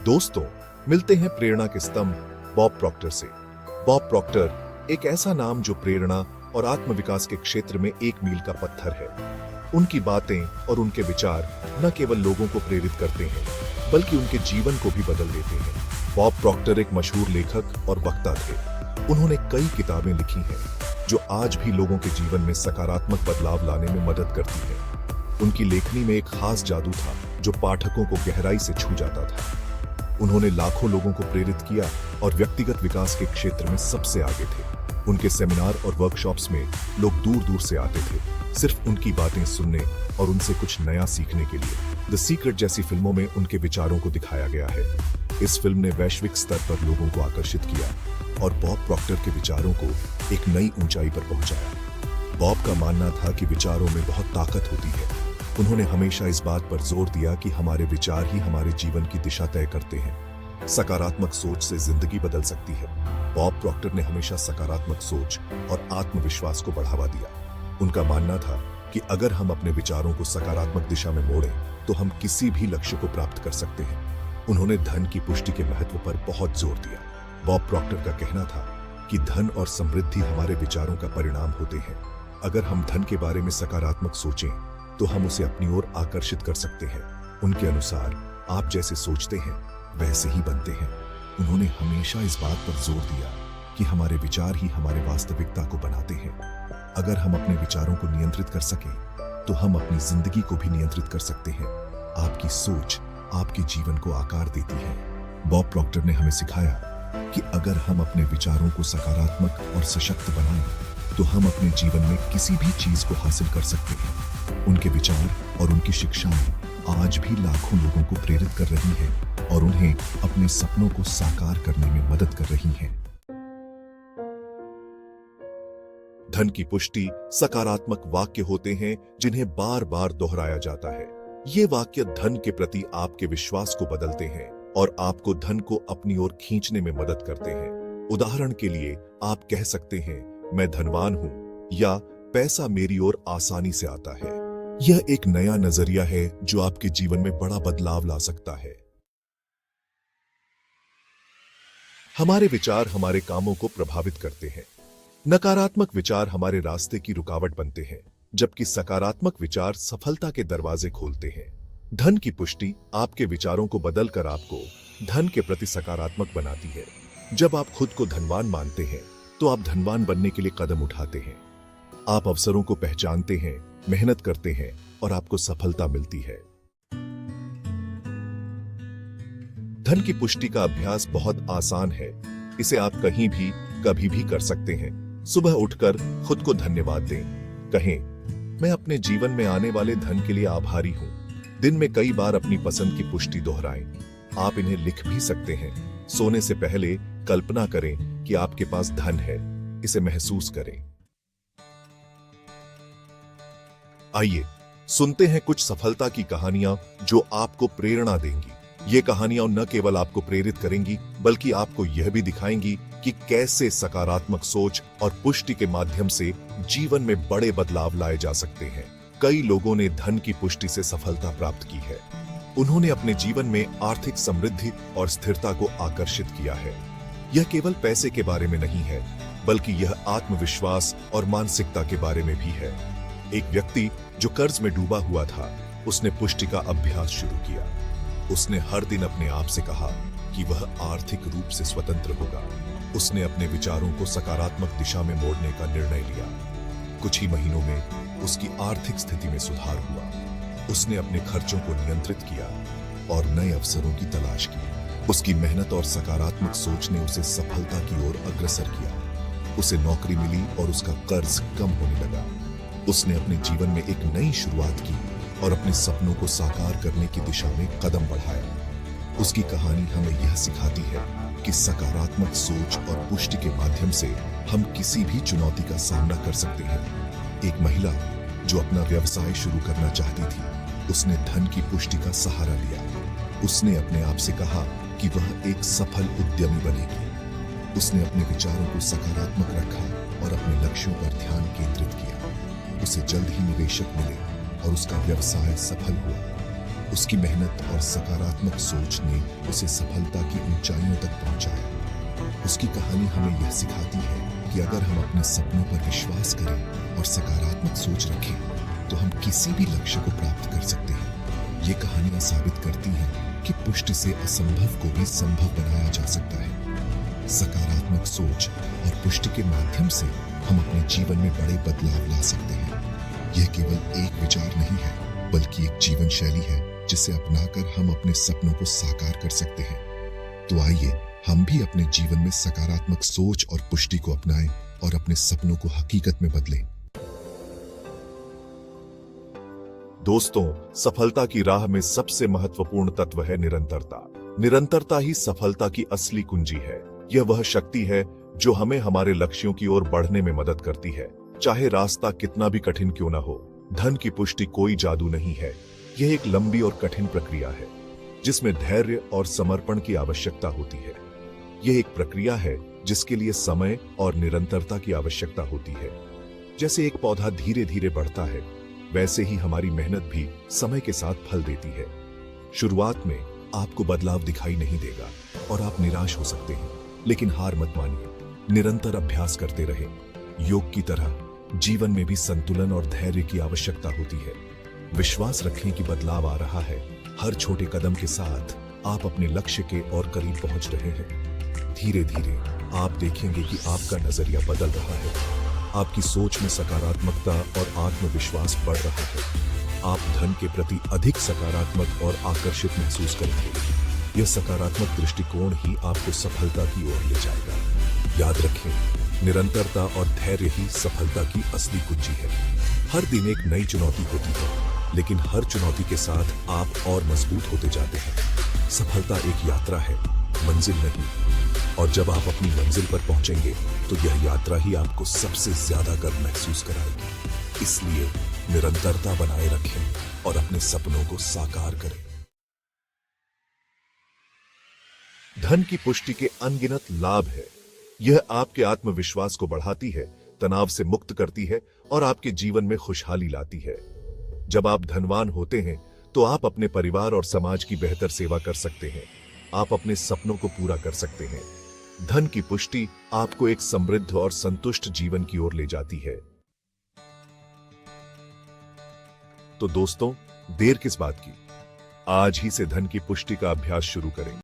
दोस्तों, मिलते हैं प्रेरणा के स्तंभ बॉब प्रॉक्टर से। बॉब प्रॉक्टर एक ऐसा नाम जो प्रेरणा और आत्मविकास के क्षेत्र में एक मील का पत्थर है। उनकी बातें और उनके विचार न केवल लोगों को प्रेरित करते हैं, बल्कि उनके जीवन को भी बदल देते हैं। बॉब प्रॉक्टर एक मशहूर लेखक और वक्ता थे। उन्होंने कई किताबें लिखी हैं जो आज भी लोगों के जीवन में सकारात्मक बदलाव लाने में मदद करती हैं। उनकी लेखनी में एक खास जादू था जो पाठकों को गहराई से छू जाता था। उन्होंने लाखों लोगों को प्रेरित किया और व्यक्तिगत विकास के क्षेत्र में सबसे आगे थे। उनके सेमिनार और वर्कशॉप्स में लोग दूर दूर से आते थे, सिर्फ उनकी बातें सुनने और उनसे कुछ नया सीखने के लिए। द सीक्रेट जैसी फिल्मों में उनके विचारों को दिखाया गया है। इस फिल्म ने वैश्विक स्तर पर लोगों को आकर्षित किया और बॉब प्रॉक्टर के विचारों को एक नई ऊंचाई पर पहुंचाया। बॉब का मानना था कि विचारों में बहुत ताकत होती है। उन्होंने हमेशा इस बात पर जोर दिया कि हमारे विचार ही हमारे जीवन की दिशा तय करते हैं। सकारात्मक सोच से जिंदगी बदल सकती है। बॉब प्रॉक्टर ने हमेशा सकारात्मक सोच और आत्मविश्वास को बढ़ावा दिया। उनका मानना था कि अगर हम अपने विचारों को सकारात्मक दिशा में मोड़ें, तो हम किसी भी लक्ष्य को प्राप्त कर सकते हैं। उन्होंने धन की पुष्टि के महत्व पर बहुत जोर दिया। बॉब प्रॉक्टर का कहना था कि धन और समृद्धि हमारे विचारों का परिणाम होते हैं। अगर हम धन के बारे में सकारात्मक सोचें, तो हम उसे अपनी ओर आकर्षित कर सकते हैं। उनके अनुसार आप जैसे सोचते हैं वैसे ही बनते हैं। उन्होंने हमेशा इस बात पर जोर दिया कि हमारे विचार ही हमारे वास्तविकता को बनाते हैं। अगर हम अपने विचारों को नियंत्रित कर सकें, तो हम अपनी जिंदगी को भी नियंत्रित कर सकते हैं। आपकी सोच आपके जीवन को आकार देती है। बॉब प्रॉक्टर ने हमें सिखाया कि अगर हम अपने विचारों को सकारात्मक और सशक्त बनाएं, तो हम अपने जीवन में किसी भी चीज को हासिल कर सकते हैं। उनके विचार और उनकी शिक्षाएं आज भी लाखों लोगों को प्रेरित कर रही हैं और उन्हें अपने सपनों को साकार करने में मदद कर रही हैं। धन की पुष्टि सकारात्मक वाक्य होते हैं जिन्हें बार बार दोहराया जाता है। ये वाक्य धन के प्रति आपके विश्वास को बदलते हैं और आपको धन को अपनी ओर खींचने में मदद करते हैं। उदाहरण के लिए आप कह सकते हैं, मैं धनवान हूं, या पैसा मेरी ओर आसानी से आता है। यह एक नया नजरिया है जो आपके जीवन में बड़ा बदलाव ला सकता है। हमारे विचार हमारे कामों को प्रभावित करते हैं। नकारात्मक विचार हमारे रास्ते की रुकावट बनते हैं, जबकि सकारात्मक विचार सफलता के दरवाजे खोलते हैं। धन की पुष्टि आपके विचारों को बदलकर आपको धन के प्रति सकारात्मक बनाती है। जब आप खुद को धनवान मानते हैं, तो आप धनवान बनने के लिए कदम उठाते हैं। आप अवसरों को पहचानते हैं, मेहनत करते हैं और आपको सफलता मिलती है। धन की पुष्टि का अभ्यास बहुत आसान है। इसे आप कहीं भी कभी भी कर सकते हैं। सुबह उठकर खुद को धन्यवाद दें। कहें, मैं अपने जीवन में आने वाले धन के लिए आभारी हूं। दिन में कई बार अपनी पसंद की पुष्टि दोहराएं। आप इन्हें लिख भी सकते हैं। सोने से पहले कल्पना करें कि आपके पास धन है। इसे महसूस करें। आइए सुनते हैं कुछ सफलता की कहानियां जो आपको प्रेरणा देंगी। ये कहानियां न केवल आपको प्रेरित करेंगी, बल्कि आपको यह भी दिखाएंगी कि कैसे सकारात्मक सोच और पुष्टि के माध्यम से जीवन में बड़े बदलाव लाए जा सकते हैं। कई लोगों ने धन की पुष्टि से सफलता प्राप्त की है। उन्होंने अपने जीवन में आर्थिक समृद्धि और स्थिरता को आकर्षित किया है। यह केवल पैसे के बारे में नहीं है, बल्कि यह आत्मविश्वास और मानसिकता के बारे में भी है। एक व्यक्ति जो कर्ज में डूबा हुआ था, उसने पुष्टि का अभ्यास शुरू किया। उसने हर दिन अपने आप से कहा कि वह आर्थिक रूप से स्वतंत्र होगा। उसने अपने विचारों को सकारात्मक दिशा में मोड़ने का निर्णय लिया। कुछ ही महीनों में उसकी आर्थिक स्थिति में सुधार हुआ। उसने अपने खर्चों को नियंत्रित किया और नए अवसरों की तलाश की। उसकी मेहनत और सकारात्मक सोच ने उसे सफलता की ओर अग्रसर किया। उसे नौकरी मिली और उसका कर्ज कम होने लगा। उसने अपने जीवन में एक नई शुरुआत की और अपने सपनों को साकार करने की दिशा में कदम बढ़ाया। उसकी कहानी हमें यह सिखाती है कि सकारात्मक सोच और पुष्टि के माध्यम से हम किसी भी चुनौती का सामना कर सकते हैं। एक महिला जो अपना व्यवसाय शुरू करना चाहती थी, उसने धन की पुष्टि का सहारा लिया। उसने अपने आप से कहा कि वह एक सफल उद्यमी बनेगी। उसने अपने विचारों को सकारात्मक रखा और अपने लक्ष्यों पर ध्यान केंद्रित किया। उसे जल्द ही निवेशक मिले और उसका व्यवसाय सफल हुआ। उसकी मेहनत और सकारात्मक सोच ने उसे सफलता की ऊंचाइयों तक पहुंचाया। उसकी कहानी हमें यह सिखाती है कि अगर हम अपने सपनों पर विश्वास करें और सकारात्मक सोच रखें तो हम किसी भी लक्ष्य को प्राप्त कर सकते हैं। ये कहानियां साबित करती हैं कि पुष्टि से असंभव को भी संभव बनाया जा सकता है। सकारात्मक सोच और पुष्टि के माध्यम से हम अपने जीवन में बड़े बदलाव ला सकते हैं। यह केवल एक विचार नहीं है, बल्कि एक जीवन शैली है जिसे अपनाकर हम अपने सपनों को साकार कर सकते हैं। तो आइए हम भी अपने जीवन में सकारात्मक सोच और पुष्टि को अपनाएं और अपने सपनों को हकीकत में बदलें। दोस्तों, सफलता की राह में सबसे महत्वपूर्ण तत्व है निरंतरता। निरंतरता ही सफलता की असली कुंजी है। यह वह शक्ति है जो हमें हमारे लक्ष्यों की ओर बढ़ने में मदद करती है, चाहे रास्ता कितना भी कठिन क्यों ना हो। धन की पुष्टि कोई जादू नहीं है, यह एक लंबी और कठिन प्रक्रिया है जिसमें धैर्य और समर्पण की आवश्यकता होती है। यह एक प्रक्रिया है जिसके लिए समय और निरंतरता की आवश्यकता होती है। जैसे एक पौधा धीरे धीरे बढ़ता है, वैसे ही हमारी मेहनत भी समय के साथ फल देती है। शुरुआत में आपको बदलाव दिखाई नहीं देगा और आप निराश हो सकते हैं, लेकिन हार मत मानिए। निरंतर अभ्यास करते रहें। योग की तरह जीवन में भी संतुलन और धैर्य की आवश्यकता होती है। विश्वास रखें कि बदलाव आ रहा है। हर छोटे कदम के साथ आप अपने लक्ष्य के और करीब पहुंच रहे हैं। धीरे धीरे आप देखेंगे कि आपका नजरिया बदल रहा है। आपकी सोच में सकारात्मकता और आत्मविश्वास बढ़ रहा है। आप धन के प्रति अधिक सकारात्मक और आकर्षित महसूस करेंगे। यह सकारात्मक दृष्टिकोण ही आपको सफलता की ओर ले जाएगा। याद रखें, निरंतरता और धैर्य ही सफलता की असली कुंजी है। हर दिन एक नई चुनौती होती है, लेकिन हर चुनौती के साथ आप और मजबूत होते जाते हैं। सफलता एक यात्रा है, मंजिल नहीं। और जब आप अपनी मंजिल पर पहुंचेंगे तो यह यात्रा ही आपको सबसे ज्यादा गर्व महसूस कराएगी। इसलिए निरंतरता बनाए रखें और अपने सपनों को साकार करें। धन की पुष्टि के अनगिनत लाभ है। यह आपके आत्मविश्वास को बढ़ाती है, तनाव से मुक्त करती है और आपके जीवन में खुशहाली लाती है। जब आप धनवान होते हैं तो आप अपने परिवार और समाज की बेहतर सेवा कर सकते हैं। आप अपने सपनों को पूरा कर सकते हैं। धन की पुष्टि आपको एक समृद्ध और संतुष्ट जीवन की ओर ले जाती है। तो दोस्तों, देर किस बात की? आज ही से धन की पुष्टि का अभ्यास शुरू करें।